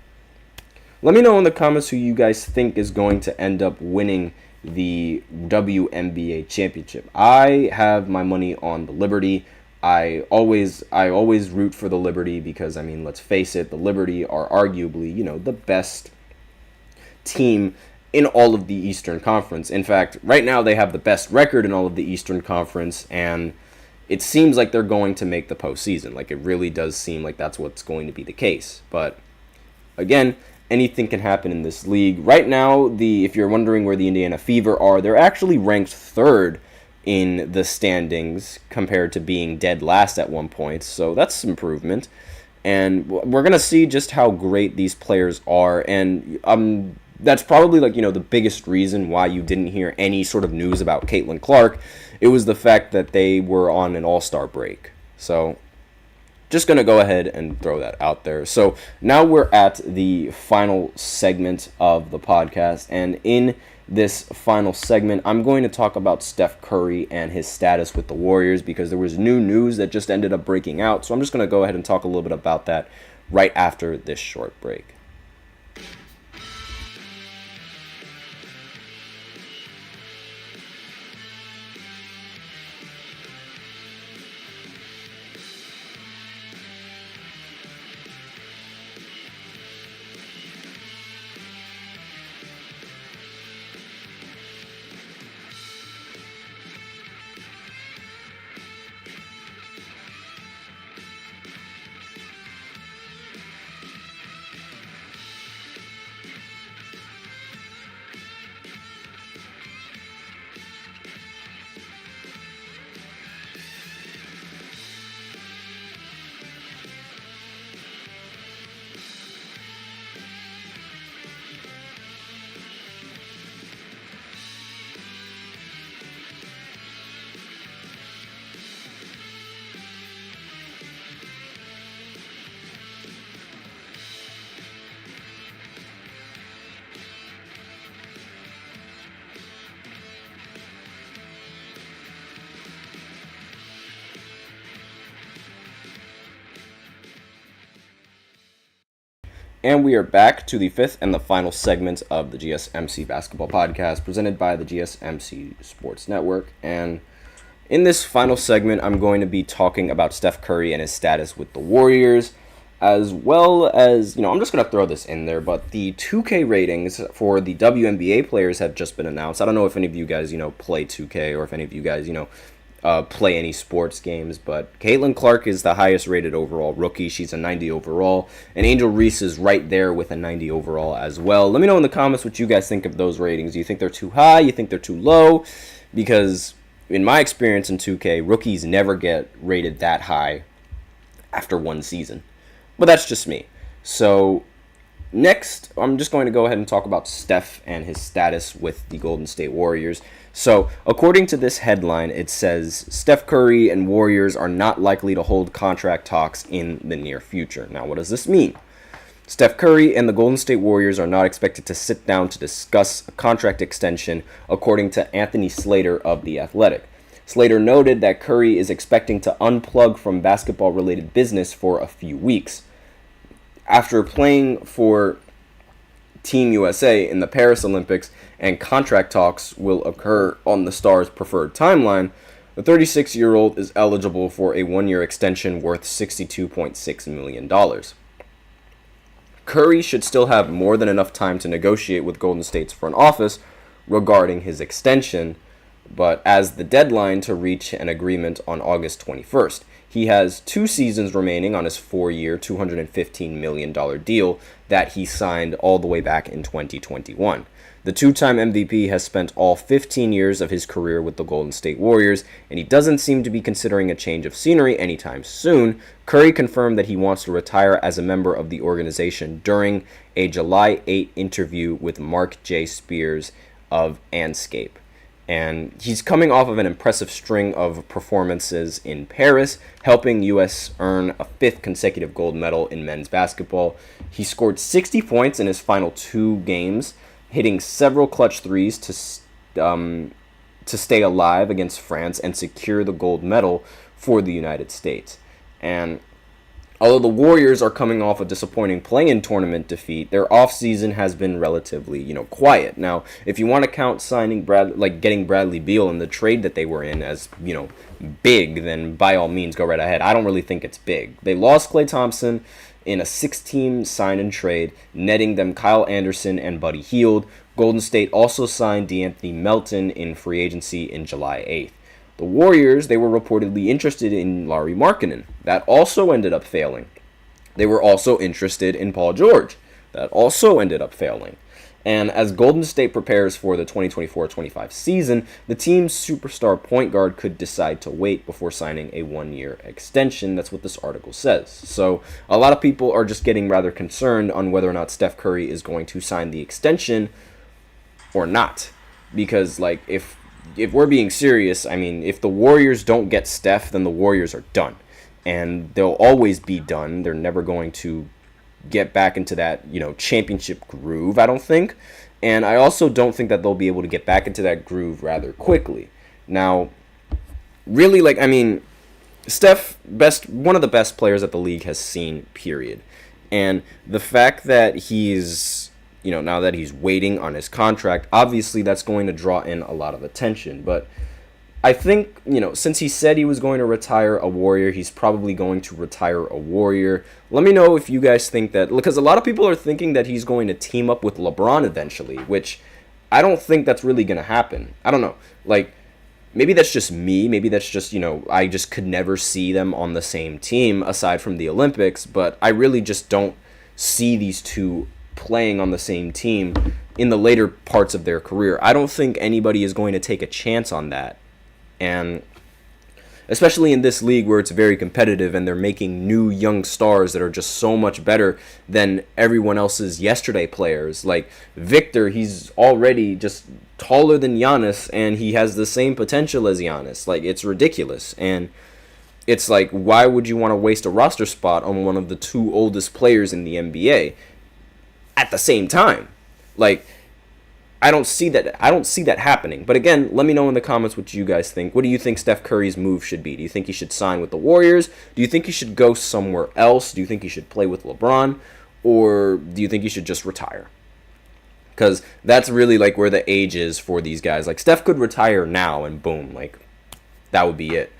let me know in the comments who you guys think is going to end up winning the WNBA championship. I have my money on the Liberty. I always root for the Liberty because, let's face it, the Liberty are arguably, the best team in all of the Eastern Conference. In fact, right now they have the best record in all of the Eastern Conference, and it seems like they're going to make the postseason. Like, it really does seem like that's what's going to be the case. But again, anything can happen in this league. Right now, if you're wondering where the Indiana Fever are, they're actually ranked third in the standings compared to being dead last at one point. So that's improvement. And we're going to see just how great these players are. And that's probably the biggest reason why you didn't hear any sort of news about Caitlin Clark. It was the fact that they were on an all-star break. So just going to go ahead and throw that out there. So now we're at the final segment of the podcast. And in this final segment, I'm going to talk about Steph Curry and his status with the Warriors because there was new news that just ended up breaking out. So I'm just going to go ahead and talk a little bit about that right after this short break. And we are back to the fifth and the final segment of the GSMC Basketball Podcast presented by the GSMC Sports Network. And in this final segment, I'm going to be talking about Steph Curry and his status with the Warriors, as well as, I'm just going to throw this in there, but the 2K ratings for the WNBA players have just been announced. I don't know if any of you guys, play 2K or if any of you guys, play any sports games, but Caitlin Clark is the highest rated overall rookie. She's a 90 overall, and Angel Reese is right there with a 90 overall as well. Let me know in the comments what you guys think of those ratings. Do you think they're too high? You think they're too low? Because in my experience in 2K, rookies never get rated that high after one season. But that's just me. So next, I'm just going to go ahead and talk about Steph and his status with the Golden State Warriors. So, according to this headline, it says, Steph Curry and Warriors are not likely to hold contract talks in the near future. Now, what does this mean? Steph Curry and the Golden State Warriors are not expected to sit down to discuss a contract extension, according to Anthony Slater of The Athletic. Slater noted that Curry is expecting to unplug from basketball-related business for a few weeks. After playing for Team USA in the Paris Olympics, and contract talks will occur on the Stars' preferred timeline, the 36-year-old is eligible for a one-year extension worth $62.6 million. Curry should still have more than enough time to negotiate with Golden State's front office regarding his extension, but as the deadline to reach an agreement on August 21st. He has 2 seasons remaining on his 4-year, $215 million deal that he signed all the way back in 2021. The two-time MVP has spent all 15 years of his career with the Golden State Warriors, and he doesn't seem to be considering a change of scenery anytime soon. Curry confirmed that he wants to retire as a member of the organization during a July 8 interview with Mark J. Spears of Anscape. And he's coming off of an impressive string of performances in Paris, helping U.S. earn a 5th consecutive gold medal in men's basketball. He scored 60 points in his final 2 games, hitting several clutch threes to stay alive against France and secure the gold medal for the United States. And although the Warriors are coming off a disappointing play-in tournament defeat, their offseason has been relatively, quiet. Now, if you want to count signing getting Bradley Beal in the trade that they were in as, big, then by all means go right ahead. I don't really think it's big. They lost Klay Thompson in a 6-team sign and trade, netting them Kyle Anderson and Buddy Hield. Golden State also signed DeAnthony Melton in free agency in July 8th. The Warriors, they were reportedly interested in Lauri Markkanen. That also ended up failing. They were also interested in Paul George. That also ended up failing. And as Golden State prepares for the 2024-25 season, the team's superstar point guard could decide to wait before signing a 1-year extension. That's what this article says. So a lot of people are just getting rather concerned on whether or not Steph Curry is going to sign the extension or not. Because, if we're being serious, if the Warriors don't get Steph, then the Warriors are done. And they'll always be done. They're never going to get back into that, championship groove, I don't think. And I also don't think that they'll be able to get back into that groove rather quickly. Now, really, Steph, one of the best players that the league has seen, period. And the fact that he's, now that he's waiting on his contract, obviously that's going to draw in a lot of attention. But I think, since he said he was going to retire a Warrior, he's probably going to retire a Warrior. Let me know if you guys think that, because a lot of people are thinking that he's going to team up with LeBron eventually, which I don't think that's really going to happen. I don't know. Maybe that's just me. Maybe that's just, I just could never see them on the same team aside from the Olympics. But I really just don't see these two playing on the same team in the later parts of their career. I don't think anybody is going to take a chance on that. And especially in this league where it's very competitive and they're making new young stars that are just so much better than everyone else's yesterday players. Like Victor, he's already just taller than Giannis and he has the same potential as Giannis. It's ridiculous. And it's why would you want to waste a roster spot on one of the 2 oldest players in the NBA at the same time? I don't see that happening. But again, let me know in the comments what you guys think. What do you think Steph Curry's move should be? Do you think he should sign with the Warriors? Do you think he should go somewhere else? Do you think he should play with LeBron? Or do you think he should just retire? Because that's really where the age is for these guys. Steph could retire now and boom, that would be it.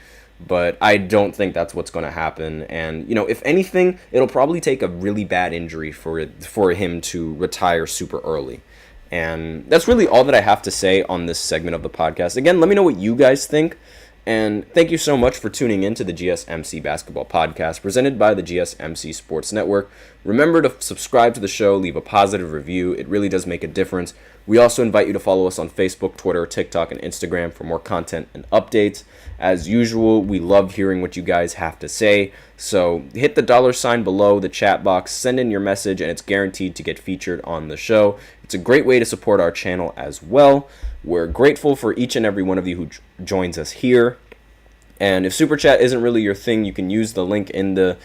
But I don't think that's what's going to happen. And, if anything, it'll probably take a really bad injury for him to retire super early. And that's really all that I have to say on this segment of the podcast. Again, let me know what you guys think. And thank you so much for tuning in to the GSMC Basketball Podcast presented by the GSMC Sports Network. Remember to subscribe to the show, leave a positive review. It really does make a difference. We also invite you to follow us on Facebook, Twitter, TikTok, and Instagram for more content and updates. As usual, we love hearing what you guys have to say. So hit the $sign below the chat box, send in your message, and it's guaranteed to get featured on the show. It's a great way to support our channel as well. We're grateful for each and every one of you who joins us here. And if Super Chat isn't really your thing, you can use the link in the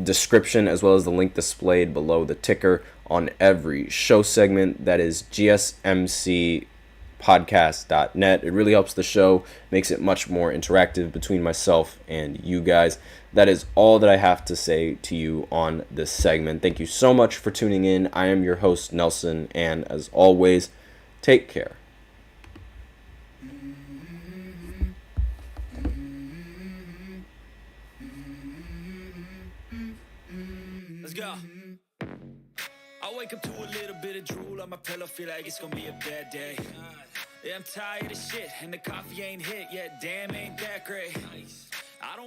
description as well as the link displayed below the ticker on every show segment. That is gsmcpodcast.net. It really helps the show, makes it much more interactive between myself and you guys. That is all that I have to say to you on this segment. Thank you so much for tuning in. I am your host, Nelson, and as always, take care. Let's go. I wake up to a little bit of drool on my pillow, feel like it's gonna be a bad day. Yeah, I'm tired of shit, and the coffee ain't hit yet, damn, ain't that great. I don't